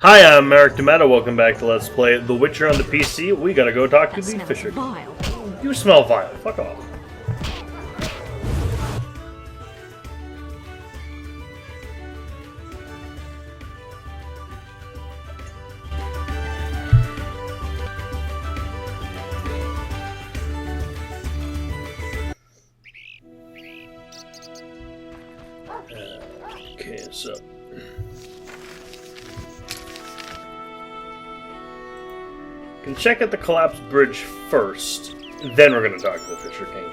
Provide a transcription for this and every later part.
Hi, I'm Eric Demetta. Welcome back to Let's Play The Witcher on the PC. We gotta go talk to the Fisher. Vile. You smell vile. Fuck off. Okay, so... can check out the collapsed bridge first, then we're gonna talk to the Fisher King.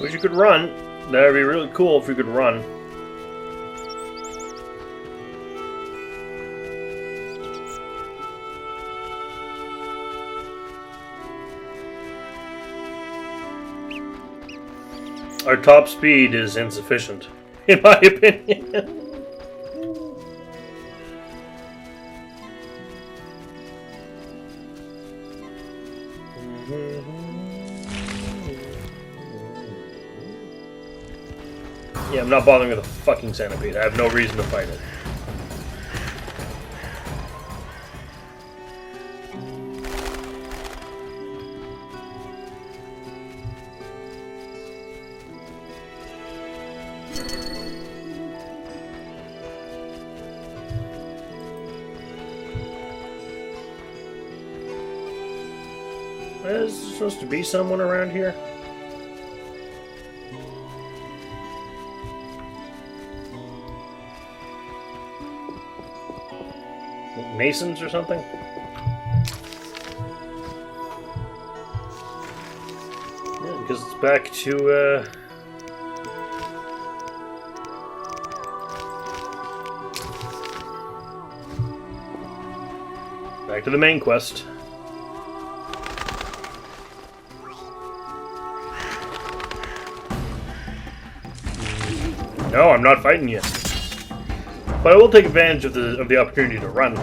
Wish you could run. That'd be really cool if you could run. Our top speed is insufficient, in my opinion. Yeah, I'm not bothering with a fucking centipede. I have no reason to fight it. Is there supposed to be someone around here? Masons or something? Yeah, because it's back to, back to the main quest. No, I'm not fighting you. But I will take advantage of the opportunity to run.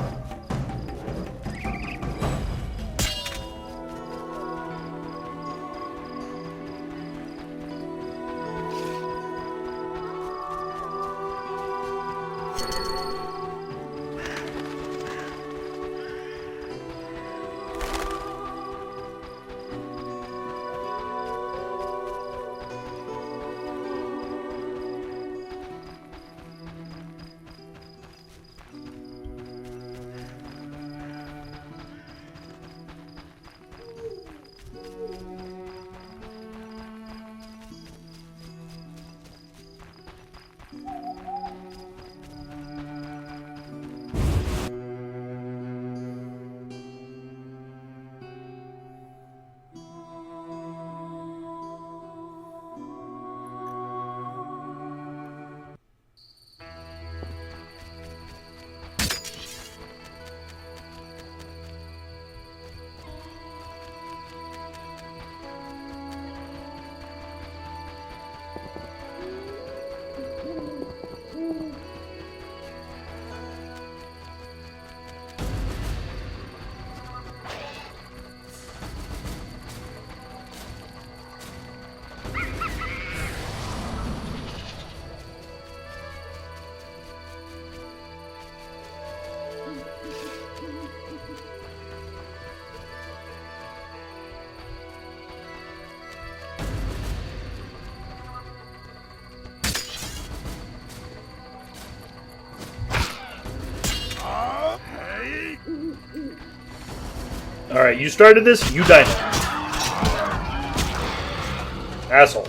Alright, you started this, you die now. Asshole.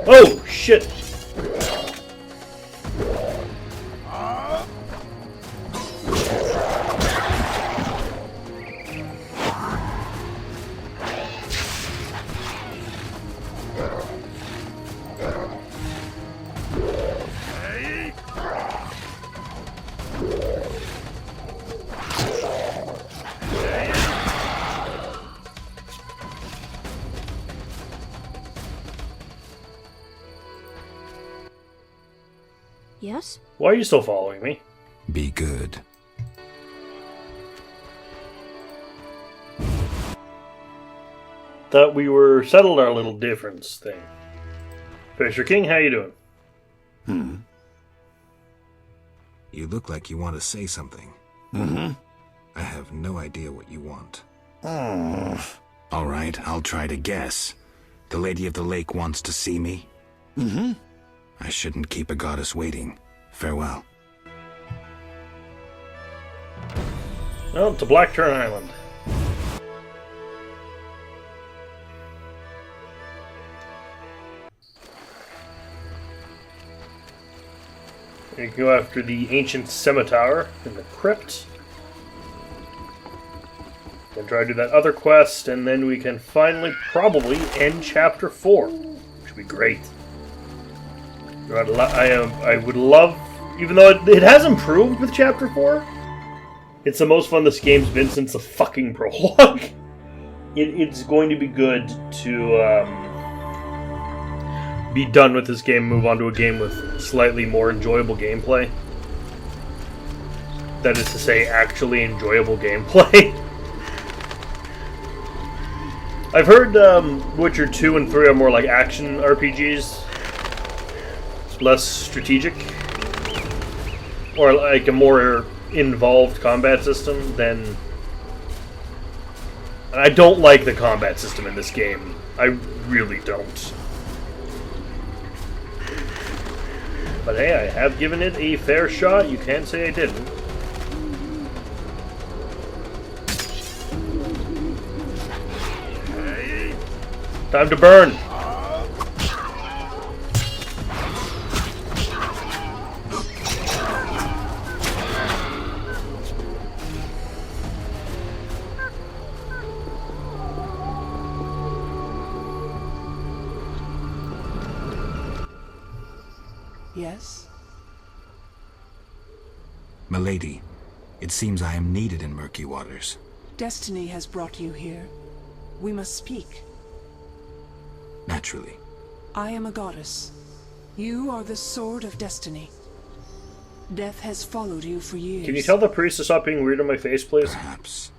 Oh, shit. Yes? Why are you still following me? Be good. Thought we were settled our little difference thing. Fisher King, how you doing? You look like you want to say something. I have no idea what you want. All right, I'll try to guess. The Lady of the Lake wants to see me? I shouldn't keep a goddess waiting. Farewell. Well, to Blackturn Island. You can go after the ancient scimitar in the crypt. Then try to do that other quest, and then we can finally probably end Chapter 4, which would be great. I would love, even though it has improved with Chapter 4, it's the most fun this game's been since the fucking prologue. It's going to be good to be done with this game, move on to a game with slightly more enjoyable gameplay. That is to say, actually enjoyable gameplay. I've heard Witcher 2 and 3 are more like action RPGs. It's less strategic. Or like a more involved combat system than... And I don't like the combat system in this game. I really don't. But hey, I have given it a fair shot. You can't say I didn't. Time to burn! Yes? Milady, it seems I am needed in murky waters. Destiny has brought you here. We must speak. Naturally. I am a goddess. You are the Sword of Destiny. Death has followed you for years. Can you tell the priest to stop being weird in my face, please? Perhaps.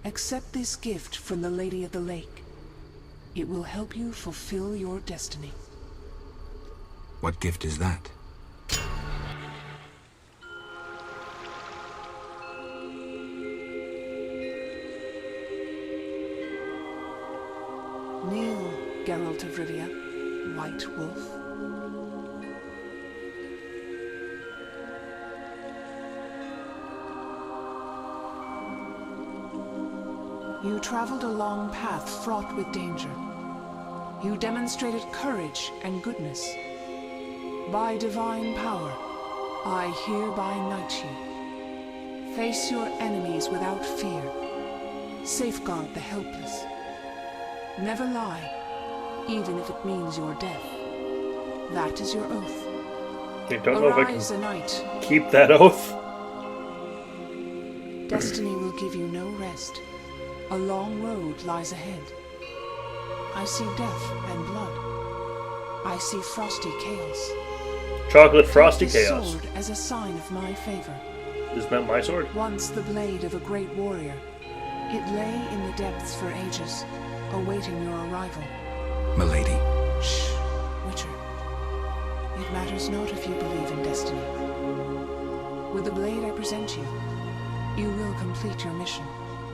Accept this gift from the Lady of the Lake. It will help you fulfill your destiny. What gift is that? Kneel, Geralt of Rivia, White Wolf. You traveled a long path fraught with danger. You demonstrated courage and goodness. By divine power, I hereby knight you. Face your enemies without fear. Safeguard the helpless. Never lie, even if it means your death. That is your oath. I don't know if I Arise a knight. can keep that oath. Destiny will give you no rest. A long road lies ahead. I see death and blood. I see frosty chaos. Chocolate frosty Take chaos. the sword as a sign of my favor. Isn't that my sword? Once the blade of a great warrior, it lay in the depths for ages, awaiting your arrival. Milady. Shh, Witcher. It matters not if you believe in destiny. With the blade I present you, you will complete your mission.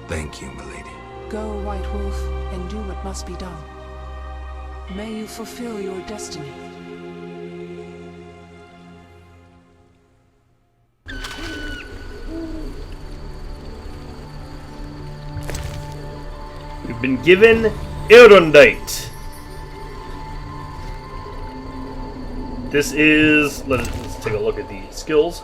Thank you, Milady. Go, White Wolf, and do what must be done. May you fulfill your destiny. We've been given Erudite. This is... Let's take a look at the skills.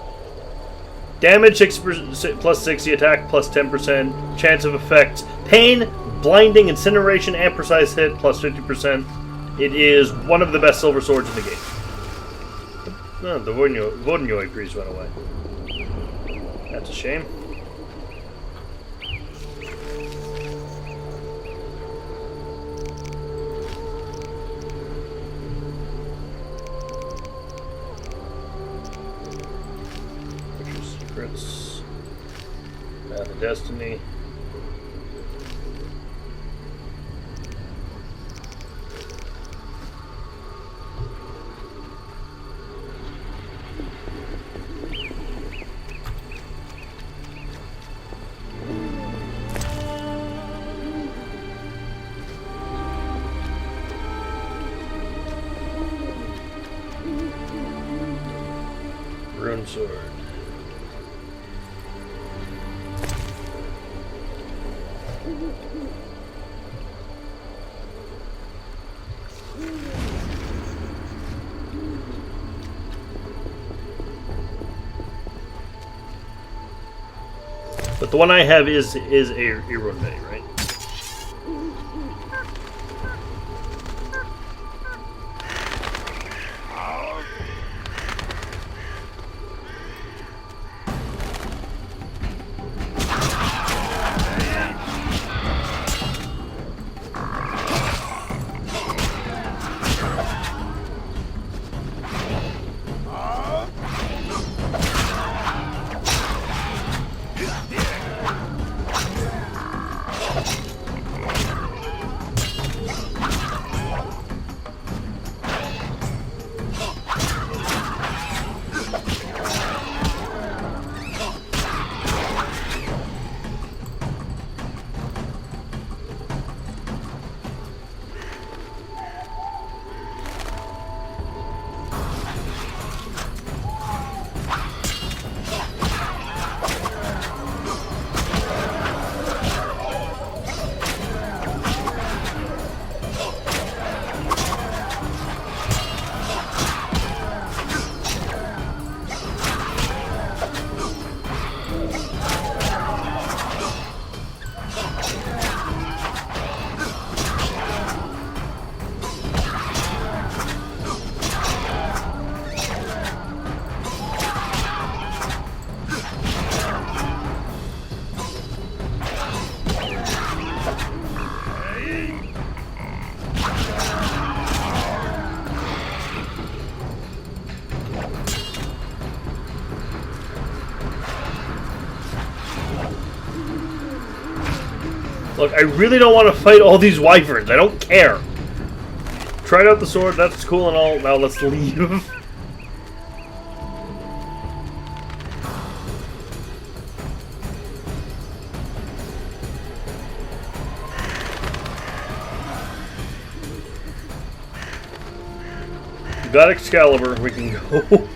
Damage 6% plus 60, attack plus 10%, chance of effect, pain, blinding, incineration, and precise hit plus 50%. It is one of the best silver swords in the game. Oh, the Vodnyoi priest went away. That's a shame. Remembrance. Path of Destiny. Rune Sword. But the one I have is a Rune Bay, right? Look, I really don't want to fight all these wyverns. I don't care. Tried out the sword, that's cool and all. Now let's leave. We got Excalibur, we can go.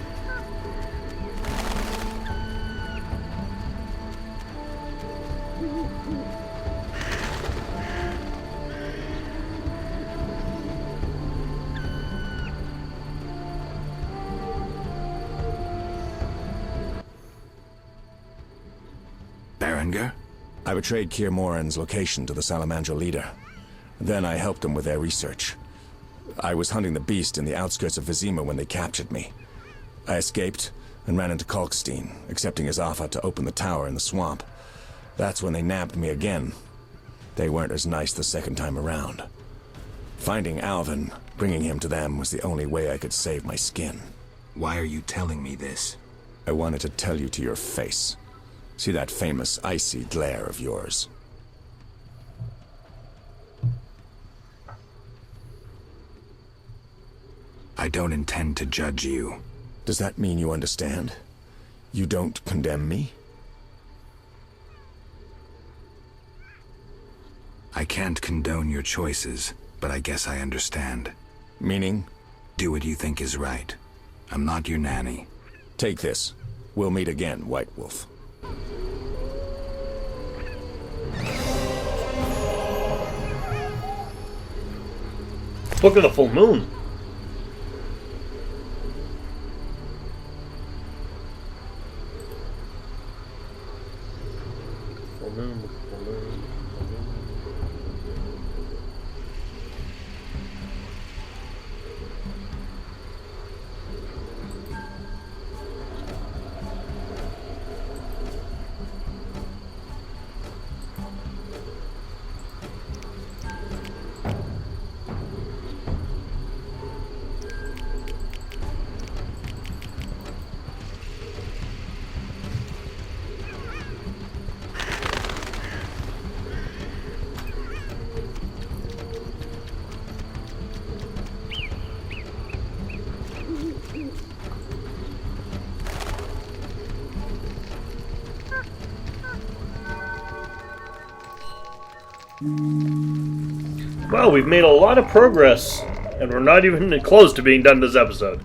Berenger? I betrayed Kier Moran's location to the Salamandra leader. Then I helped them with their research. I was hunting the beast in the outskirts of Vizima when they captured me. I escaped and ran into Kalkstein, accepting his offer to open the tower in the swamp. That's when they nabbed me again. They weren't as nice the second time around. Finding Alvin, bringing him to them was the only way I could save my skin. Why are you telling me this? I wanted to tell you to your face. See that famous icy glare of yours? I don't intend to judge you. Does that mean you understand? You don't condemn me? I can't condone your choices, but I guess I understand. Meaning? Do what you think is right. I'm not your nanny. Take this. We'll meet again, White Wolf. Book of the Full Moon. Full moon, full moon, full moon. Well, we've made a lot of progress, and we're not even close to being done this episode.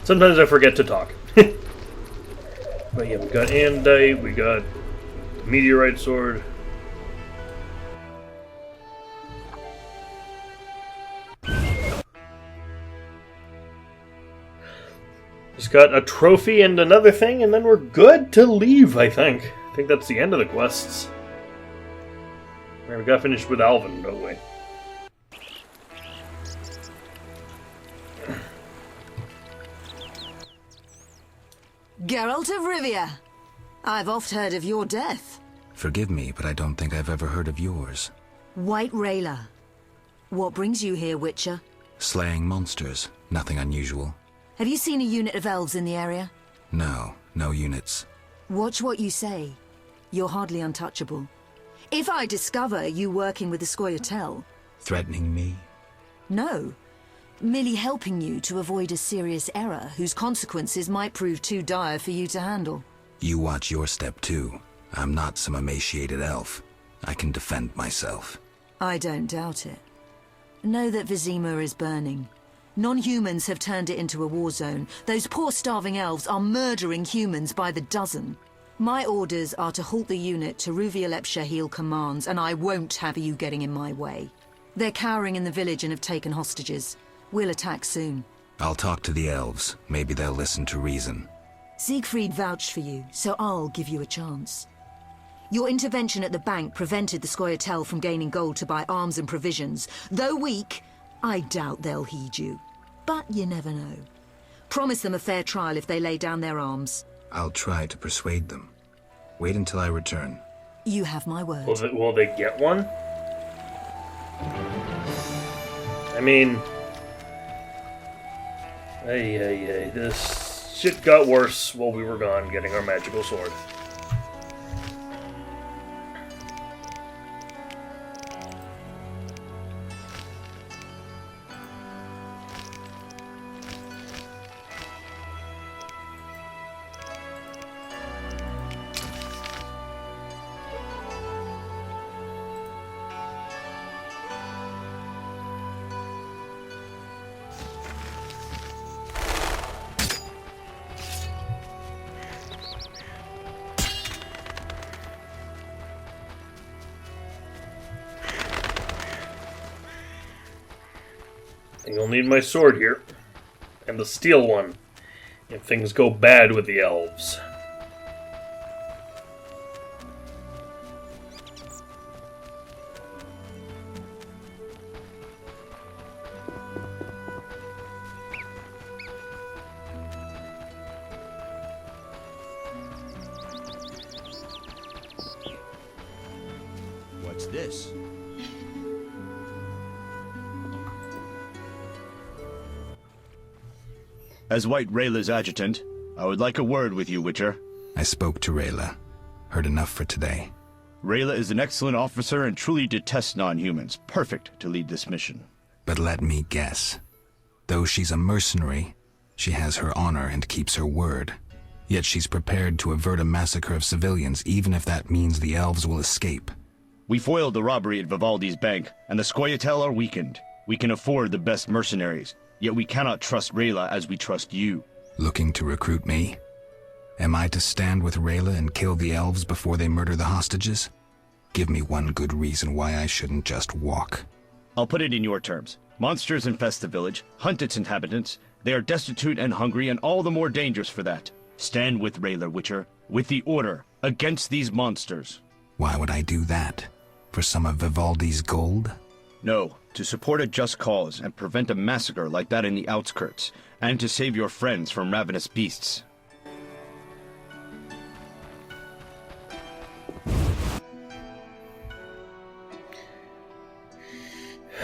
Sometimes I forget to talk. But yeah, we got Andite, we got Meteorite Sword. Just got a trophy and another thing, and then we're good to leave, I think. I think that's the end of the quests. Right, we got finished with Alvin, don't we? Geralt of Rivia. I've oft heard of your death. Forgive me, but I don't think I've ever heard of yours. White Rayla. What brings you here, Witcher? Slaying monsters. Nothing unusual. Have you seen a unit of elves in the area? No, no units. Watch what you say. You're hardly untouchable. If I discover you working with the Scoia'tael... Threatening me? No. Merely helping you to avoid a serious error whose consequences might prove too dire for you to handle. You watch your step too. I'm not some emaciated elf. I can defend myself. I don't doubt it. Know that Vizima is burning. Non-humans have turned it into a war zone. Those poor starving elves are murdering humans by the dozen. My orders are to halt the unit Ruvia Lepshahil commands, and I won't have you getting in my way. They're cowering in the village and have taken hostages. We'll attack soon. I'll talk to the elves. Maybe they'll listen to reason. Siegfried vouched for you, so I'll give you a chance. Your intervention at the bank prevented the Scoia'tael from gaining gold to buy arms and provisions. Though weak, I doubt they'll heed you. But you never know. Promise them a fair trial if they lay down their arms. I'll try to persuade them. Wait until I return. You have my word. Will they get one? I mean... Hey, this shit got worse while we were gone getting our magical sword. You'll need my sword here, and the steel one, if things go bad with the elves. What's this? As White Rayla's adjutant, I would like a word with you, Witcher. I spoke to Rayla. Heard enough for today. Rayla is an excellent officer and truly detests non-humans. Perfect to lead this mission. But let me guess. Though she's a mercenary, she has her honor and keeps her word. Yet she's prepared to avert a massacre of civilians, even if that means the elves will escape. We foiled the robbery at Vivaldi's bank, and the Scoia'tael are weakened. We can afford the best mercenaries, yet we cannot trust Rayla as we trust you. Looking to recruit me? Am I to stand with Rayla and kill the elves before they murder the hostages? Give me one good reason why I shouldn't just walk. I'll put it in your terms. Monsters infest the village, hunt its inhabitants. They are destitute and hungry, and all the more dangerous for that. Stand with Rayla, Witcher, with the Order, against these monsters. Why would I do that? For some of Vivaldi's gold? No, to support a just cause and prevent a massacre like that in the outskirts, and to save your friends from ravenous beasts.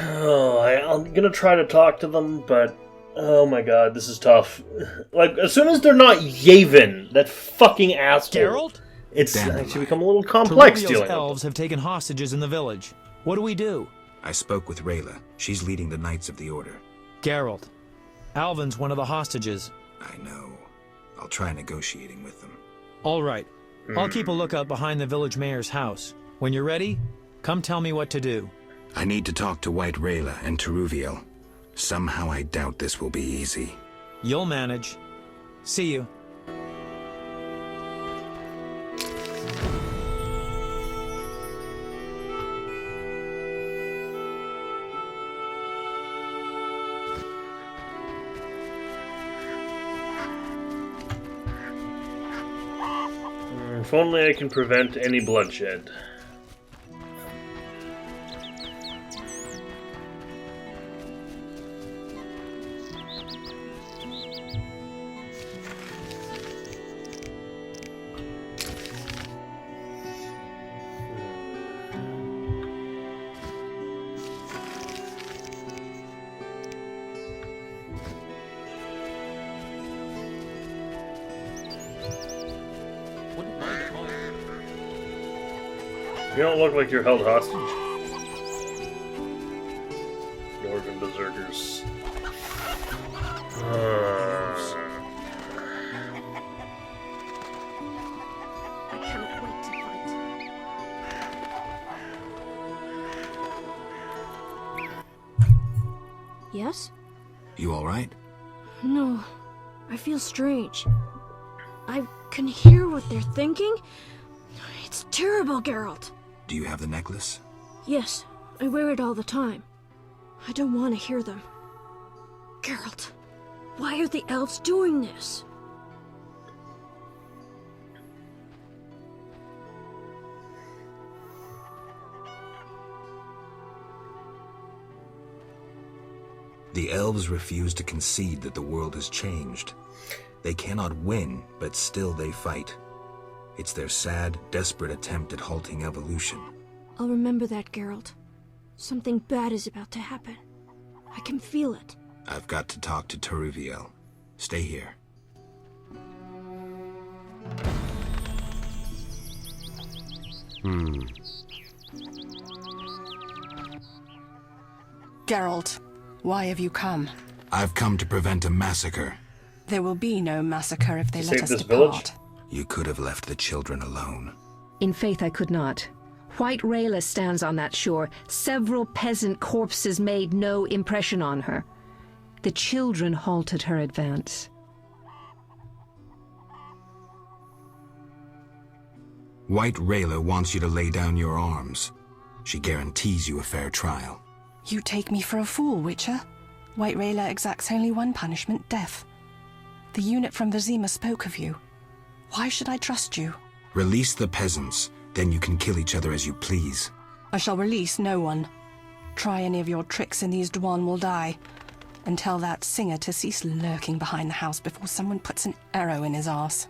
Oh, I'm gonna try to talk to them, but oh my god, this is tough. Like, as soon as they're not Yavin, that fucking asshole, Geralt? it's Damn. actually become a little complex Teruviel's dealing with elves have taken hostages in the village. What do we do? I spoke with Rayla. She's leading the Knights of the Order. Geralt. Alvin's one of the hostages. I know. I'll try negotiating with them. All right. I'll keep a lookout behind the village mayor's house. When you're ready, come tell me what to do. I need to talk to White Rayla and Teruviel. Somehow I doubt this will be easy. You'll manage. See you. If only I can prevent any bloodshed. You don't look like you're held hostage. Northern Berserkers. I cannot wait to fight. Yes? You alright? No. I feel strange. I can hear what they're thinking. It's terrible, Geralt. Do you have the necklace? Yes, I wear it all the time. I don't want to hear them. Geralt, why are the elves doing this? The elves refuse to concede that the world has changed. They cannot win, but still they fight. It's their sad, desperate attempt at halting evolution. I'll remember that, Geralt. Something bad is about to happen. I can feel it. I've got to talk to Teruviel. Stay here. Geralt, why have you come? I've come to prevent a massacre. There will be no massacre if they To let save us this depart. village? You could have left the children alone. In faith I could not. White Rayla stands on that shore. Several peasant corpses made no impression on her. The children halted her advance. White Rayla wants you to lay down your arms. She guarantees you a fair trial. You take me for a fool, Witcher. White Rayla exacts only one punishment, death. The unit from Vizima spoke of you. Why should I trust you? Release the peasants, then you can kill each other as you please. I shall release no one. Try any of your tricks and these Dwan will die. And tell that singer to cease lurking behind the house before someone puts an arrow in his arse.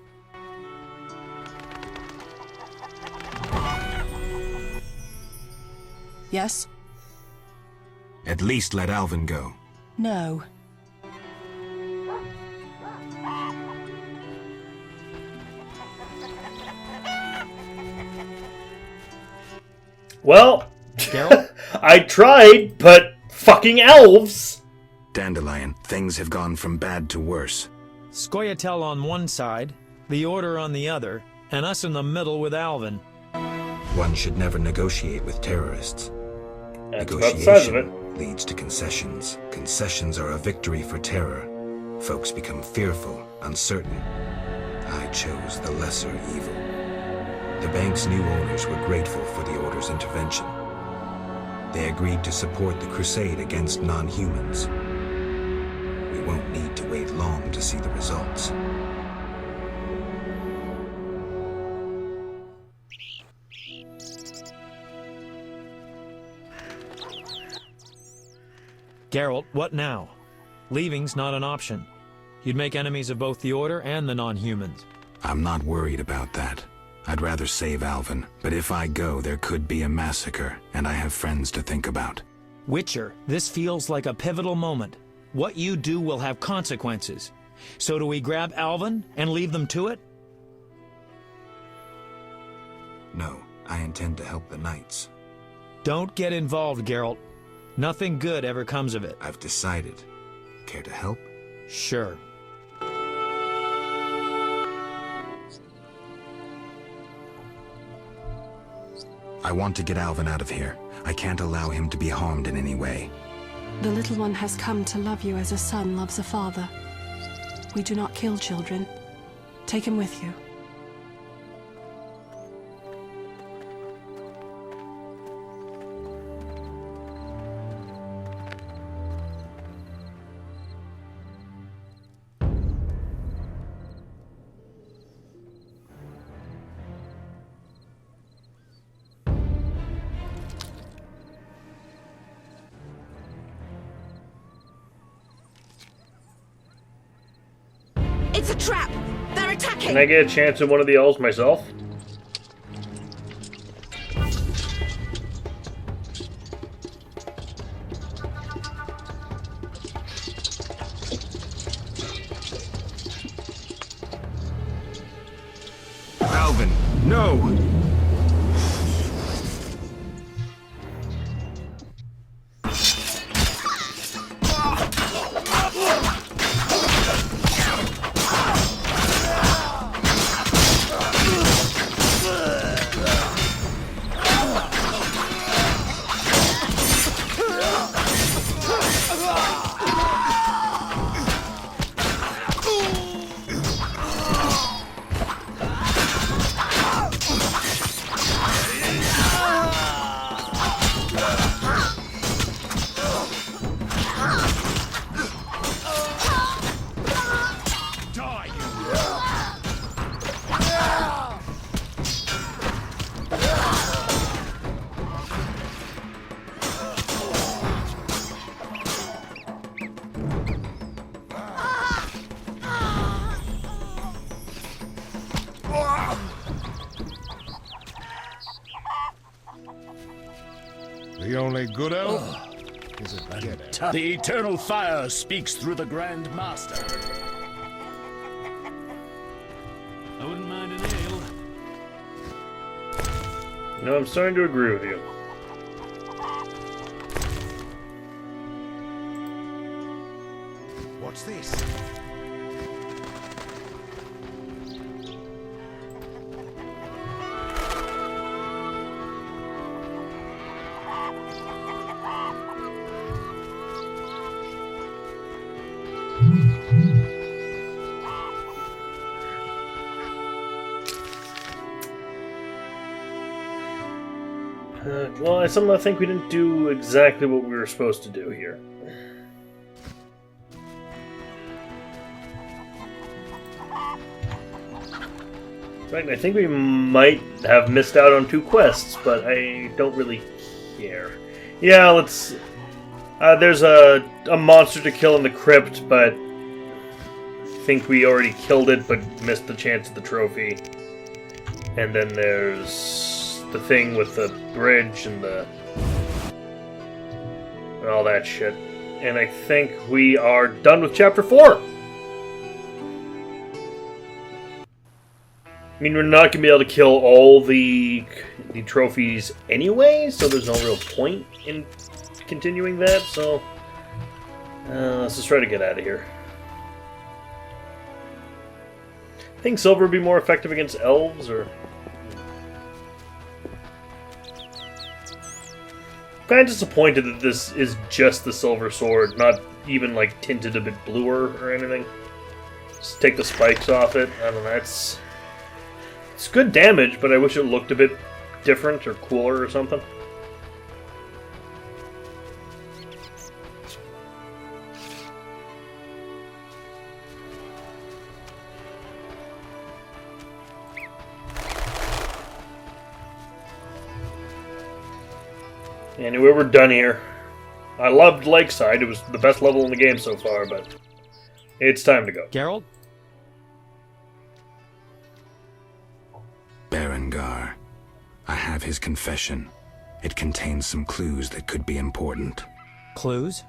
Yes? At least let Alvin go. No. Well, Geralt? I tried, but fucking elves! Dandelion, things have gone from bad to worse. Scoia'tael on one side, the Order on the other, and us in the middle with Alvin. One should never negotiate with terrorists. That's about the size of it. Negotiation leads to concessions. Concessions are a victory for terror. Folks become fearful, uncertain. I chose the lesser evil. The bank's new owners were grateful for the Order's intervention. They agreed to support the crusade against non-humans. We won't need to wait long to see the results. Geralt, what now? Leaving's not an option. You'd make enemies of both the Order and the non-humans. I'm not worried about that. I'd rather save Alvin, but if I go, there could be a massacre, and I have friends to think about. Witcher, this feels like a pivotal moment. What you do will have consequences. So do we grab Alvin and leave them to it? No, I intend to help the knights. Don't get involved, Geralt. Nothing good ever comes of it. I've decided. Care to help? Sure. I want to get Alvin out of here. I can't allow him to be harmed in any way. The little one has come to love you as a son loves a father. We do not kill children. Take him with you. It's a trap! They're attacking! Can I get a chance at one of the elves myself? Alvin, no! The only good elf is a dead elf. The eternal fire speaks through the Grand Master. I wouldn't mind an ale. No, I'm starting to agree with you. What's this? Well, I somehow think we didn't do exactly what we were supposed to do here. In fact, I think we might have missed out on 2 quests, but I don't really care. Yeah, let's... there's a monster to kill in the crypt, but I think we already killed it, but missed the chance at the trophy. And then there's the thing with the bridge and all that shit. And I think we are done with Chapter 4! I mean, we're not going to be able to kill all the trophies anyway, so there's no real point in continuing that, so... let's just try to get out of here. I think silver would be more effective against elves, or... I'm kind of disappointed that this is just the silver sword, not even, like, tinted a bit bluer or anything. Just take the spikes off it. I don't know, it's good damage, but I wish it looked a bit different or cooler or something. Anyway, we're done here. I loved Lakeside. It was the best level in the game so far, but it's time to go. Geralt? Berengar. I have his confession. It contains some clues that could be important. Clues?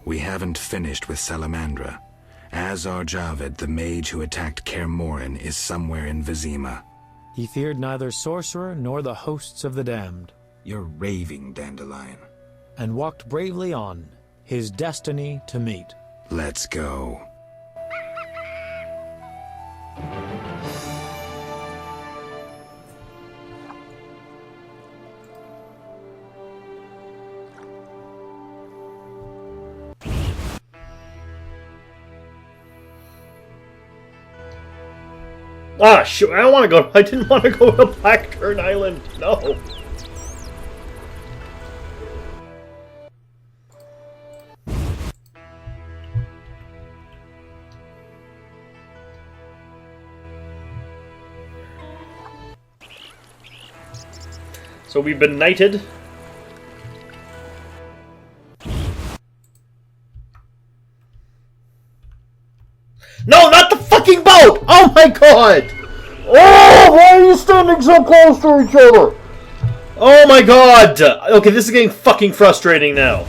We haven't finished with Salamandra. Azar Javed, the mage who attacked Kaer Morhen, is somewhere in Vizima. He feared neither sorcerer nor the hosts of the damned. You're raving, Dandelion. And walked bravely on, his destiny to meet. Let's go. Ah, sure. I don't want to go. I didn't want to go to Blackturn Island. No. So we've been knighted. No, not the fucking boat! Oh my god! Oh, why are you standing so close to each other? Oh my god! Okay, this is getting fucking frustrating now.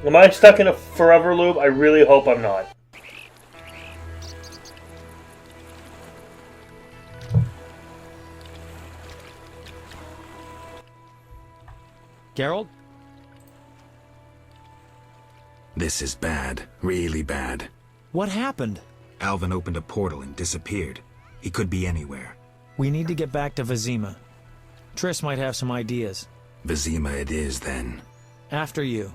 Am I stuck in a forever loop? I really hope I'm not. Geralt? This is bad. Really bad. What happened? Alvin opened a portal and disappeared. He could be anywhere. We need to get back to Vizima. Triss might have some ideas. Vizima it is, then. After you.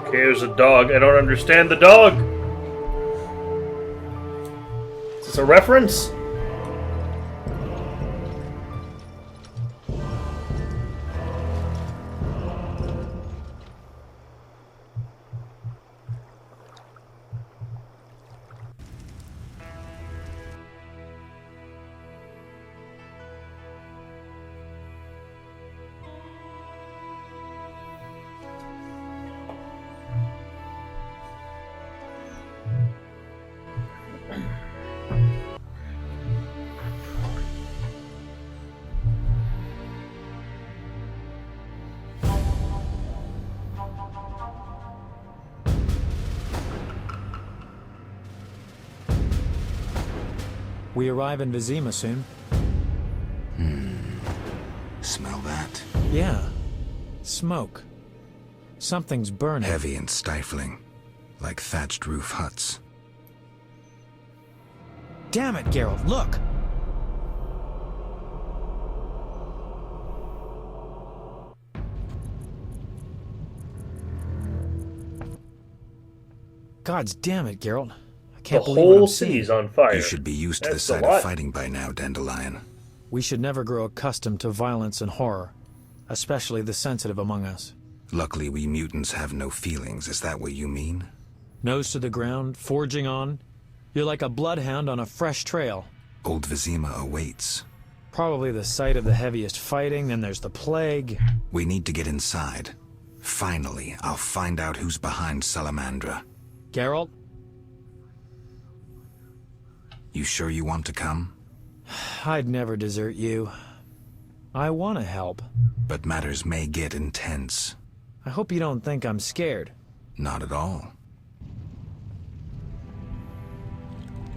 Okay, there's a dog. I don't understand the dog. Is this a reference? We arrive in Vizima soon. Smell that? Yeah. Smoke. Something's burning. Heavy and stifling. Like thatched roof huts. Damn it, Geralt, look! Gods damn it, Geralt. I can't The believe what whole I'm seeing. city's on fire. You should be used to the That's a sight lot. of fighting by now, Dandelion. We should never grow accustomed to violence and horror, especially the sensitive among us. Luckily, we mutants have no feelings. Is that what you mean? Nose to the ground, forging on. You're like a bloodhound on a fresh trail. Old Vizima awaits. Probably the site of the heaviest fighting, then there's the plague. We need to get inside. Finally, I'll find out who's behind Salamandra. Geralt? You sure you want to come? I'd never desert you. I want to help. But matters may get intense. I hope you don't think I'm scared. Not at all.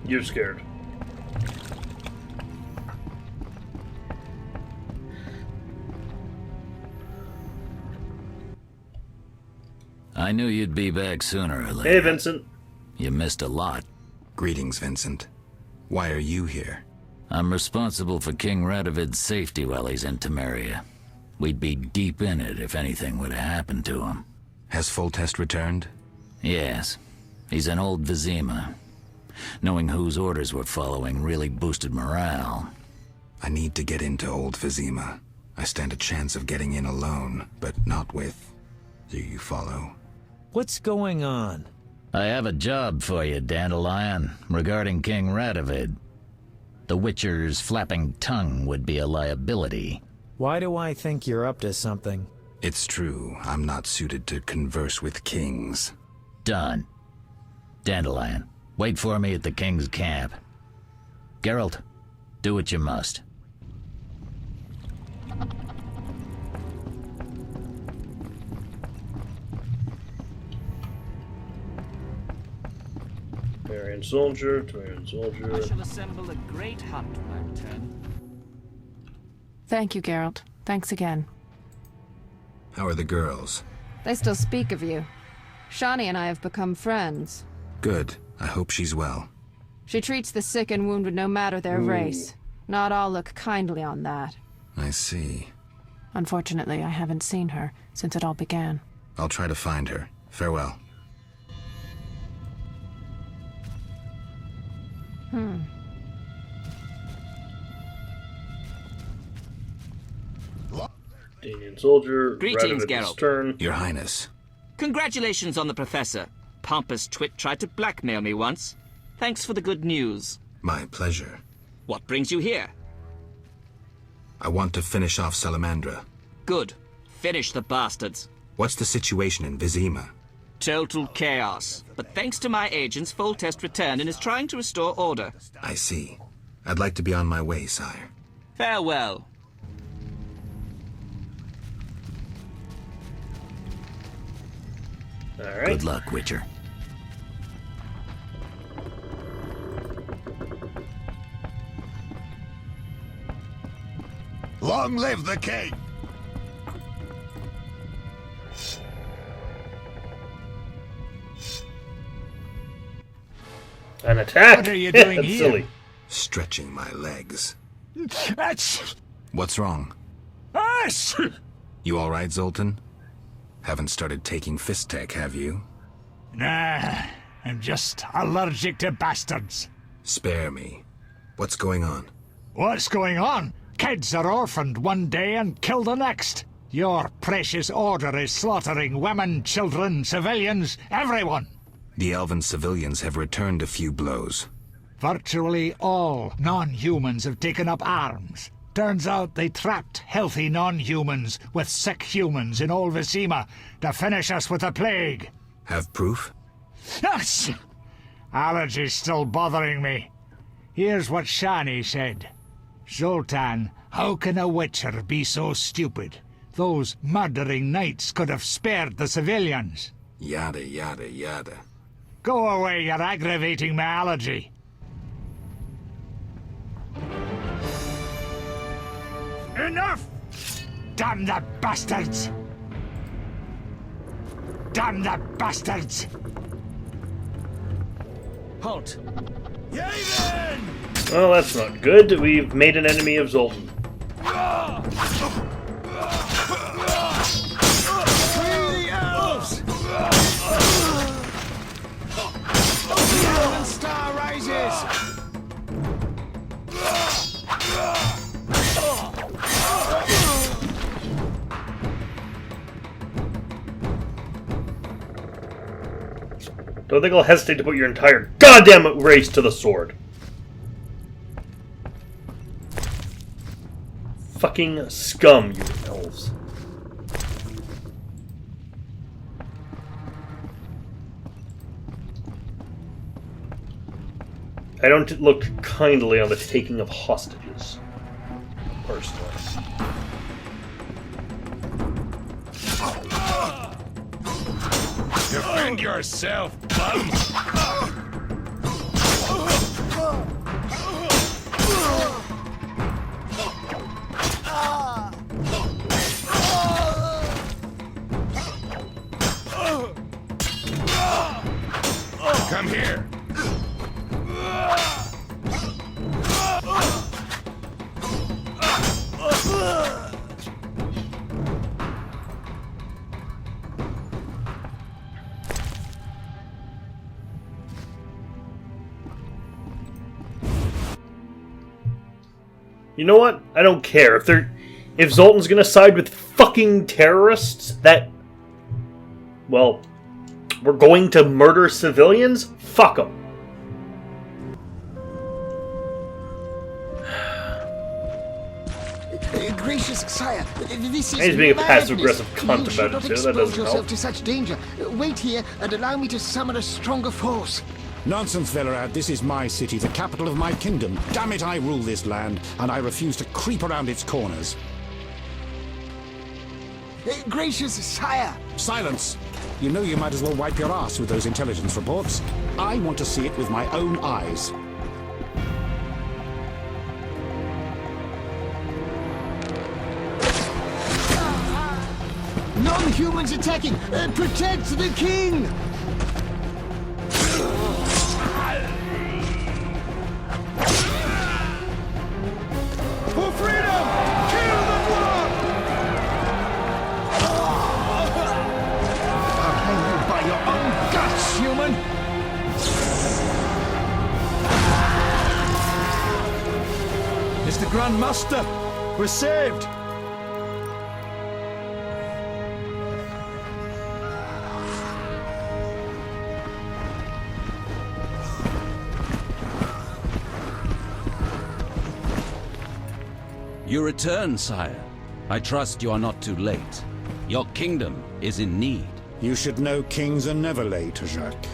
You're scared. I knew you'd be back sooner or later. Hey, Vincent. You missed a lot. Greetings, Vincent. Why are you here? I'm responsible for King Radovid's safety while he's in Temeria. We'd be deep in it if anything would have happened to him. Has Foltest returned? Yes. He's in Old Vizima. Knowing whose orders we're following really boosted morale. I need to get into Old Vizima. I stand a chance of getting in alone, but not with... Do you follow? What's going on? I have a job for you, Dandelion, regarding King Radovid. The Witcher's flapping tongue would be a liability. Why do I think you're up to something? It's true. I'm not suited to converse with kings. Done. Dandelion, wait for me at the King's camp. Geralt, do what you must. Temerian soldier, Temerian soldier. I shall assemble a great hunt, Blackturn. Thank you, Geralt. Thanks again. How are the girls? They still speak of you. Shani and I have become friends. Good. I hope she's well. She treats the sick and wounded no matter their race. Not all look kindly on that. I see. Unfortunately, I haven't seen her since it all began. I'll try to find her. Farewell. Indian soldier. Greetings, Radovid Geralt. Stern. Your Highness. Congratulations on the Professor. Pompous twit tried to blackmail me once. Thanks for the good news. My pleasure. What brings you here? I want to finish off Salamandra. Good. Finish the bastards. What's the situation in Vizima? Total chaos. But thanks to my agents, Foltest returned and is trying to restore order. I see. I'd like to be on my way, sire. Farewell. Alright. Good luck, Witcher. Long live the king! An attack? What are you doing That's here? silly. Stretching my legs. That's... What's wrong? us! You alright, Zoltan? Haven't started taking fist tech, have you? Nah, I'm just allergic to bastards. Spare me. What's going on? What's going on? Kids are orphaned one day and killed the next. Your precious order is slaughtering women, children, civilians, everyone. The elven civilians have returned a few blows. Virtually all non-humans have taken up arms. Turns out they trapped healthy non-humans with sick humans in old Vizima to finish us with the plague. Have proof? Yes! Allergy's still bothering me. Here's what Shani said. Zoltan, how can a witcher be so stupid? Those murdering knights could have spared the civilians. Yada, yada, yada. Go away, you're aggravating my allergy. Enough! Damn the bastards! Damn the bastards! Halt. Well, that's not good. We've made an enemy of Zoltan. Star rises! Don't think I'll hesitate to put your entire goddamn race to the sword. Fucking scum, you elves. I don't look kindly on the taking of hostages, personally. Defend yourself, bums! Come here! You know what? I don't care. If Zoltan's gonna side with fucking terrorists that... Well, we're going to murder civilians? Fuck them. Gracious sire, this is He's being a madness. passive-aggressive cunt You should about not it too. That expose doesn't yourself help. to such danger. Wait here and allow me to summon a stronger force. Nonsense, Velerad. This is my city, the capital of my kingdom. Damn it, I rule this land, and I refuse to creep around its corners. Gracious sire! Silence! You know you might as well wipe your ass with those intelligence reports. I want to see it with my own eyes. Non-humans attacking! Protect the king! For freedom! Kill the dwarf! I'll hang you by your own guts, human! It's the Grand Master! We're saved! You return, sire. I trust you are not too late. Your kingdom is in need. You should know kings are never late, Jacques.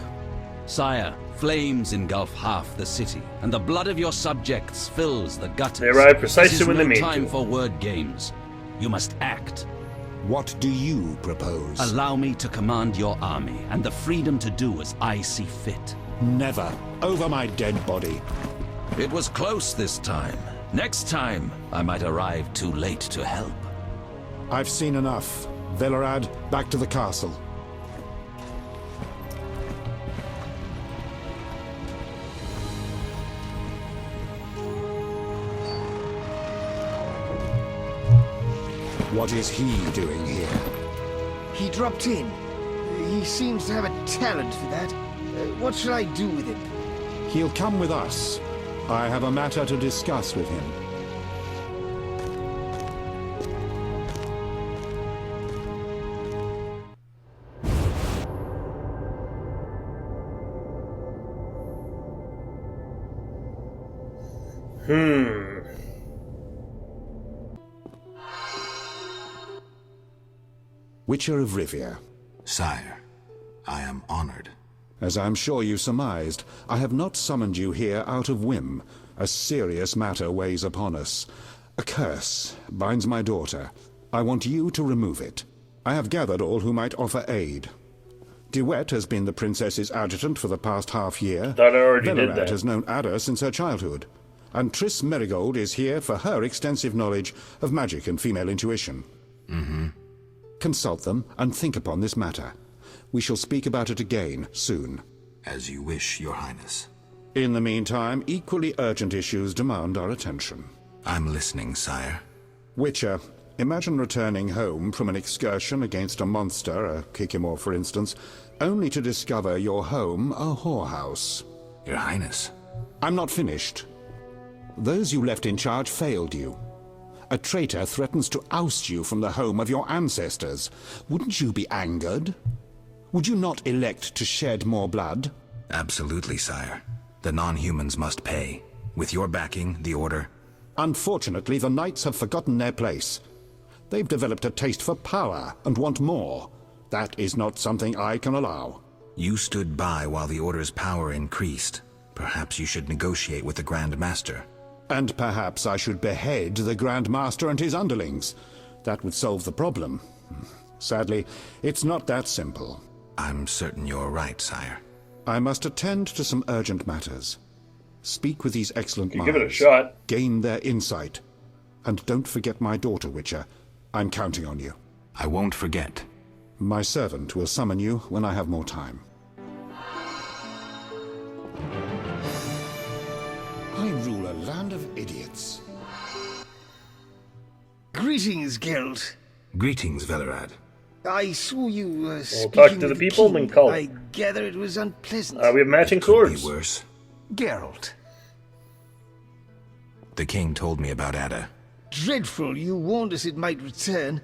Sire, flames engulf half the city, and the blood of your subjects fills the gutters. They arrive precisely This is when they no mean time to. for word games. You must act. What do you propose? Allow me to command your army, and the freedom to do as I see fit. Never. Over my dead body. It was close this time. Next time, I might arrive too late to help. I've seen enough. Velerad, back to the castle. What is he doing here? He dropped in. He seems to have a talent for that. What shall I do with him? He'll come with us. I have a matter to discuss with him. Witcher of Rivia. Sire, I am honored. As I'm sure you surmised, I have not summoned you here out of whim. A serious matter weighs upon us. A curse binds my daughter. I want you to remove it. I have gathered all who might offer aid. DeWet has been the princess's adjutant for the past half-year. Thought I already did Velerad that. has known Ada since her childhood. And Triss Merigold is here for her extensive knowledge of magic and female intuition. Consult them and think upon this matter. We shall speak about it again soon. As you wish, Your Highness. In the meantime, equally urgent issues demand our attention. I'm listening, sire. Witcher, imagine returning home from an excursion against a monster, a Kikimor for instance, only to discover your home a whorehouse. Your Highness. I'm not finished. Those you left in charge failed you. A traitor threatens to oust you from the home of your ancestors. Wouldn't you be angered? Would you not elect to shed more blood? Absolutely, sire. The non-humans must pay. With your backing, the Order... Unfortunately, the Knights have forgotten their place. They've developed a taste for power and want more. That is not something I can allow. You stood by while the Order's power increased. Perhaps you should negotiate with the Grand Master. And perhaps I should behead the Grand Master and his underlings. That would solve the problem. Sadly, it's not that simple. I'm certain you're right, sire. I must attend to some urgent matters. Speak with these excellent minds. Give it a shot. Gain their insight. And don't forget my daughter, Witcher. I'm counting on you. I won't forget. My servant will summon you when I have more time. I rule a land of idiots. Greetings, Geralt. Greetings, Velerad. I saw you speaking talk to with the people, king. then call. I gather it was unpleasant. We have matching swords. Be worse. Geralt. The king told me about Ada. Dreadful, you warned us it might return.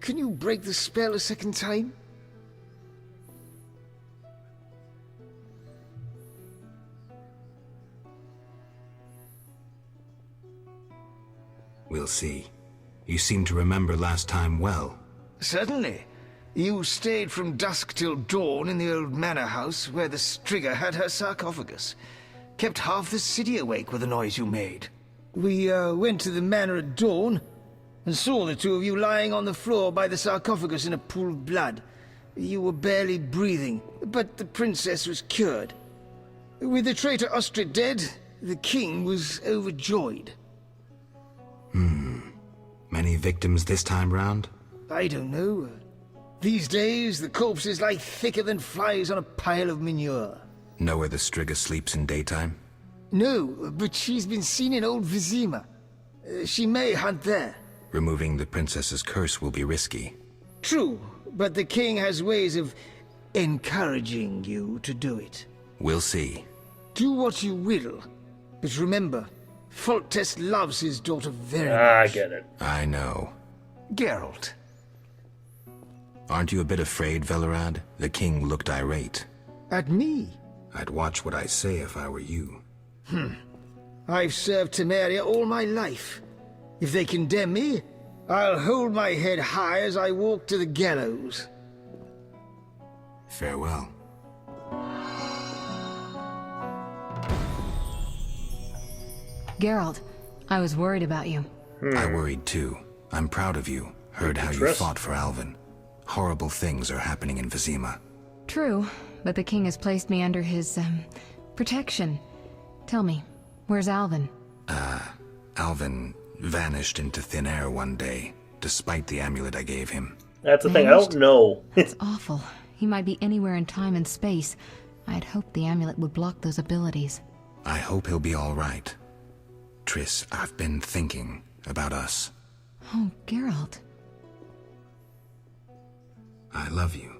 Can you break the spell a second time? We'll see. You seem to remember last time well. Certainly. You stayed from dusk till dawn in the old manor house where the Striga had her sarcophagus. Kept half the city awake with the noise you made. We went to the manor at dawn and saw the two of you lying on the floor by the sarcophagus in a pool of blood. You were barely breathing, but the princess was cured. With the traitor Ostrid dead, the king was overjoyed. Many victims this time round? I don't know. These days, the corpses lie thicker than flies on a pile of manure. Know where the Striga sleeps in daytime? No, but she's been seen in Old Vizima. She may hunt there. Removing the princess's curse will be risky. True, but the king has ways of encouraging you to do it. We'll see. Do what you will, but remember, Foltest loves his daughter very much. I get it. I know. Geralt. Aren't you a bit afraid, Velerad? The king looked irate. At me? I'd watch what I say if I were you. I've served Temeria all my life. If they condemn me, I'll hold my head high as I walk to the gallows. Farewell. Geralt, I was worried about you. I worried too. I'm proud of you. Heard how you fought for Alvin. Horrible things are happening in Vizima. True, but the king has placed me under his, protection. Tell me, where's Alvin? Alvin vanished into thin air one day, despite the amulet I gave him. That's the thing, I don't know. It's awful. He might be anywhere in time and space. I had hoped the amulet would block those abilities. I hope he'll be all right. Triss, I've been thinking about us. Oh, Geralt. I love you.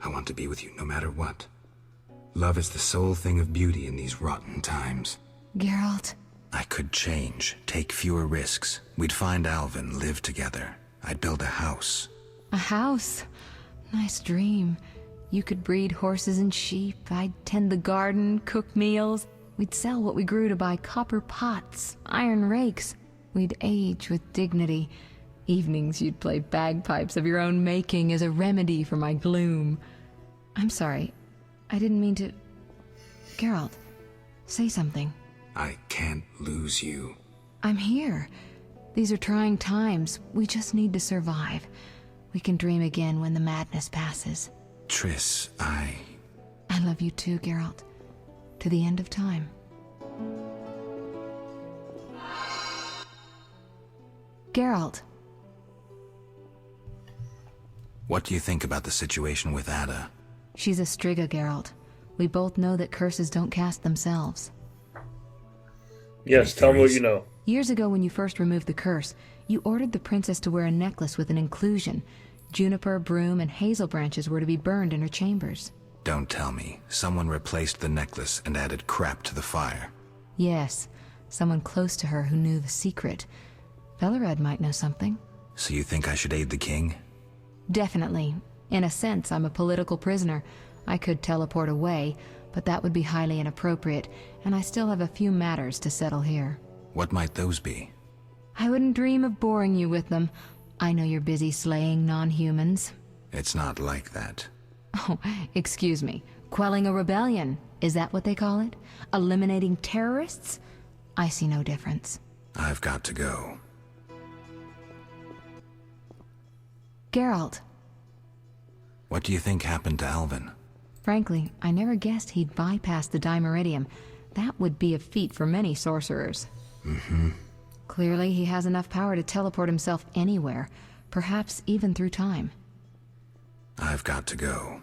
I want to be with you no matter what. Love is the sole thing of beauty in these rotten times. Geralt. I could change, take fewer risks. We'd find Alvin, live together. I'd build a house. A house? Nice dream. You could breed horses and sheep. I'd tend the garden, cook meals. We'd sell what we grew to buy copper pots, iron rakes. We'd age with dignity. Evenings you'd play bagpipes of your own making as a remedy for my gloom. I'm sorry. I didn't mean to... Geralt, say something. I can't lose you. I'm here. These are trying times. We just need to survive. We can dream again when the madness passes. Triss, I love you too, Geralt. To the end of time. Geralt. What do you think about the situation with Ada? She's a Striga, Geralt. We both know that curses don't cast themselves. Yes, tell me what you know. Years ago when you first removed the curse, you ordered the princess to wear a necklace with an inclusion. Juniper, broom, and hazel branches were to be burned in her chambers. Don't tell me. Someone replaced the necklace and added crap to the fire. Yes, someone close to her who knew the secret. Velerad might know something. So you think I should aid the king? Definitely. In a sense, I'm a political prisoner. I could teleport away, but that would be highly inappropriate, and I still have a few matters to settle here. What might those be? I wouldn't dream of boring you with them. I know you're busy slaying non-humans. It's not like that. Oh, excuse me. Quelling a rebellion, is that what they call it? Eliminating terrorists? I see no difference. I've got to go. Geralt. What do you think happened to Alvin? Frankly, I never guessed he'd bypass the Dimeridium. That would be a feat for many sorcerers. Clearly, he has enough power to teleport himself anywhere, perhaps even through time. I've got to go.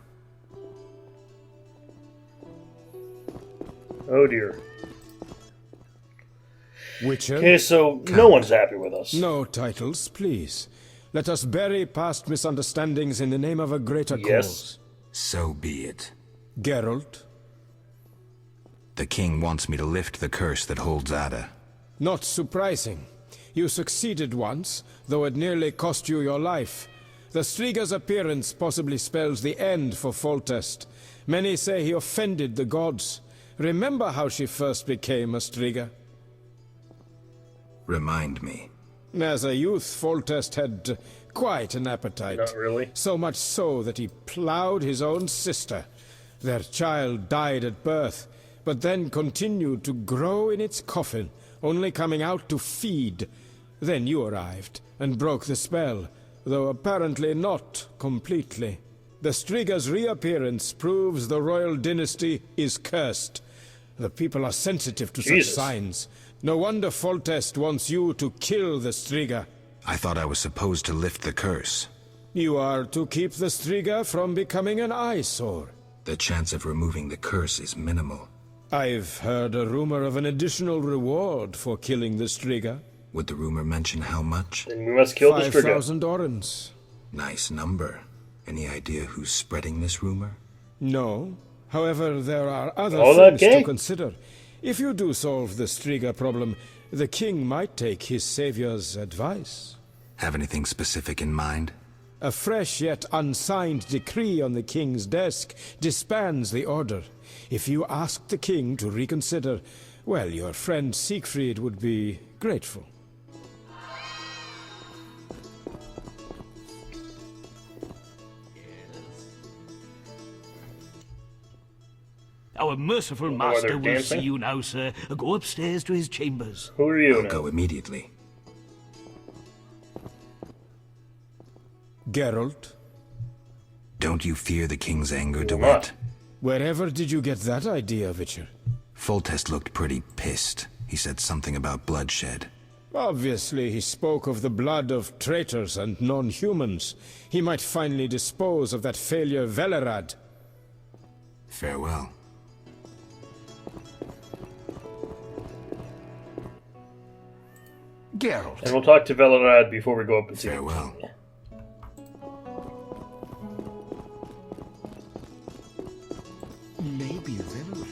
Oh dear. Witcher? Okay, so no one's happy with us. No titles, please. Let us bury past misunderstandings in the name of a greater cause. So be it. Geralt? The king wants me to lift the curse that holds Ada. Not surprising. You succeeded once, though it nearly cost you your life. The Striga's appearance possibly spells the end for Foltest. Many say he offended the gods. Remember how she first became a Striga? Remind me. As a youth, Foltest had quite an appetite. Not really. So much so that he plowed his own sister. Their child died at birth, but then continued to grow in its coffin, only coming out to feed. Then you arrived, and broke the spell, though apparently not completely. The Striga's reappearance proves the royal dynasty is cursed. The people are sensitive to such signs. No wonder Foltest wants you to kill the Striga. I thought I was supposed to lift the curse. You are to keep the Striga from becoming an eyesore. The chance of removing the curse is minimal. I've heard a rumor of an additional reward for killing the Striga. Would the rumor mention how much? Then we must kill the Striga. 5,000 orens. Nice number. Any idea who's spreading this rumor? No. However, there are other things to consider. If you do solve the Striga problem, the king might take his savior's advice. Have anything specific in mind? A fresh yet unsigned decree on the king's desk disbands the order. If you ask the king to reconsider, well, your friend Siegfried would be grateful. Our merciful master will see you now, sir. Go upstairs to his chambers. Who are you I'll now? go immediately. Geralt? Don't you fear the king's anger, DeWitt? Wherever did you get that idea, Witcher? Foltest looked pretty pissed. He said something about bloodshed. Obviously, he spoke of the blood of traitors and non-humans. He might finally dispose of that failure Velerad. Farewell. Geralt. And we'll talk to Velerad before we go up and see Farewell. him. Maybe Velerad.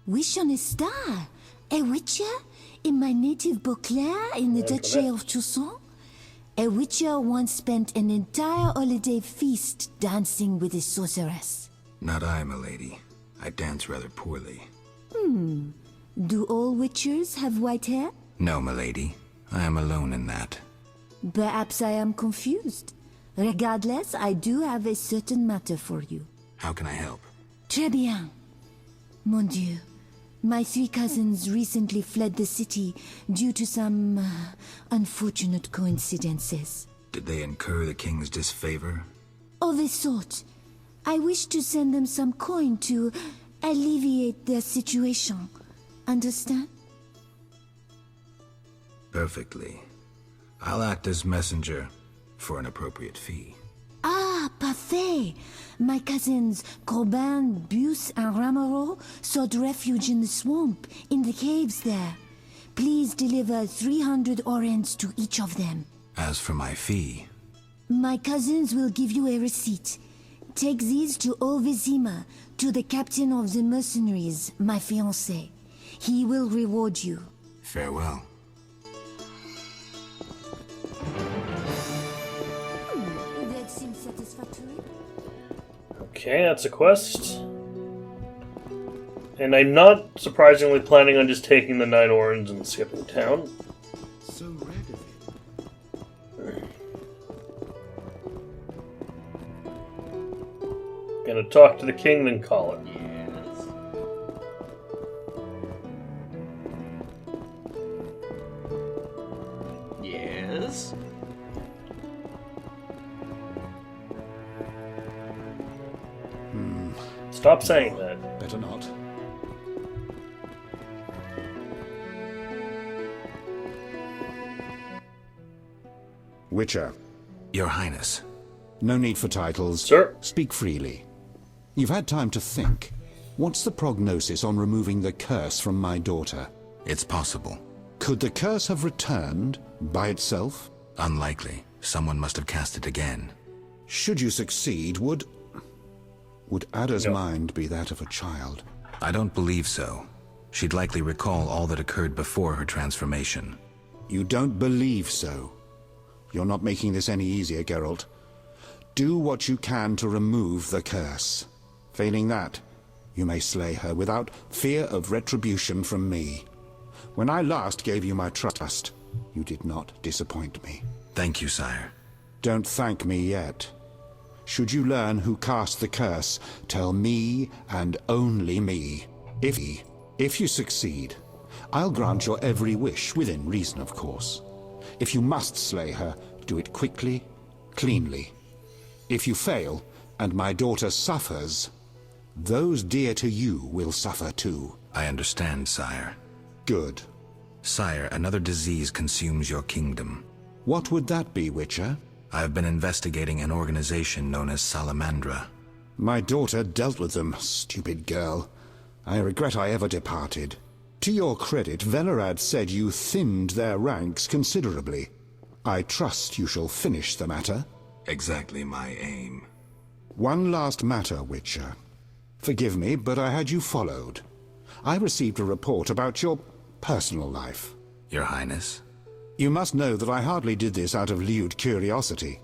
Wish on a star? A witcher? In my native Beauclair in the Duchy of Toussaint? A witcher once spent an entire holiday feast dancing with a sorceress. Not I, milady. I dance rather poorly. Do all witchers have white hair? No, milady. I am alone in that. Perhaps I am confused. Regardless, I do have a certain matter for you. How can I help? Très bien. Mon Dieu. My 3 cousins recently fled the city due to some unfortunate coincidences. Did they incur the king's disfavor? Of a sort. I wish to send them some coin to alleviate their situation. Understand? Perfectly. I'll act as messenger for an appropriate fee. Ah, parfait! My cousins Corbin, Buse, and Ramiro sought refuge in the swamp, in the caves there. Please deliver 300 orens to each of them. As for my fee... My cousins will give you a receipt. Take these to Ovizima, to the captain of the mercenaries, my fiancé. He will reward you. Farewell. That seems satisfactory. Okay, that's a quest. And I'm not surprisingly planning on just taking the 9 orens and skipping town. So red of it. Gonna talk to the king, then call it. Yes? Stop saying that. Better not. Witcher. Your Highness. No need for titles. Sir. Speak freely. You've had time to think. What's the prognosis on removing the curse from my daughter? It's possible. Could the curse have returned by itself? Unlikely. Someone must have cast it again. Should you succeed, would Ada's mind be that of a child? I don't believe so. She'd likely recall all that occurred before her transformation. You don't believe so? You're not making this any easier, Geralt. Do what you can to remove the curse. Failing that, you may slay her without fear of retribution from me. When I last gave you my trust, you did not disappoint me. Thank you, sire. Don't thank me yet. Should you learn who cast the curse, tell me and only me. If you succeed, I'll grant your every wish, within reason, of course. If you must slay her, do it quickly, cleanly. If you fail, and my daughter suffers, those dear to you will suffer too. I understand, sire. Good. Sire, another disease consumes your kingdom. What would that be, Witcher? I've been investigating an organization known as Salamandra. My daughter dealt with them, stupid girl. I regret I ever departed. To your credit, Velerad said you thinned their ranks considerably. I trust you shall finish the matter. Exactly my aim. One last matter, Witcher. Forgive me, but I had you followed. I received a report about your personal life. Your Highness? You must know that I hardly did this out of lewd curiosity.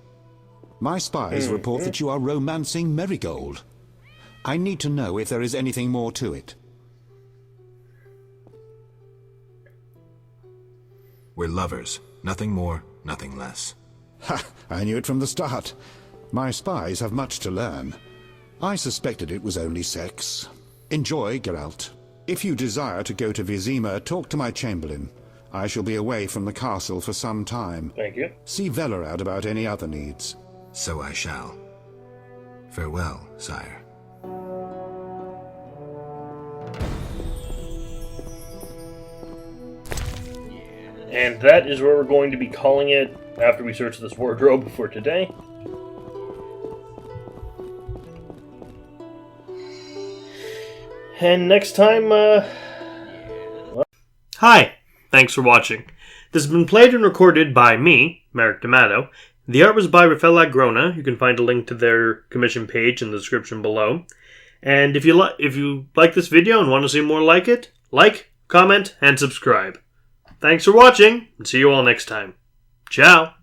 My spies report that you are romancing Marigold. I need to know if there is anything more to it. We're lovers. Nothing more, nothing less. Ha! I knew it from the start. My spies have much to learn. I suspected it was only sex. Enjoy, Geralt. If you desire to go to Vizima, talk to my chamberlain. I shall be away from the castle for some time. Thank you. See Velerad about any other needs. So I shall. Farewell, sire. And that is where we're going to be calling it after we search this wardrobe for today. And next time, Hi! Thanks for watching. This has been played and recorded by me, Merrick D'Amato. The art was by Rafael Agrona. You can find a link to their commission page in the description below. And if you like this video and want to see more like it, like, comment, and subscribe. Thanks for watching, and see you all next time. Ciao!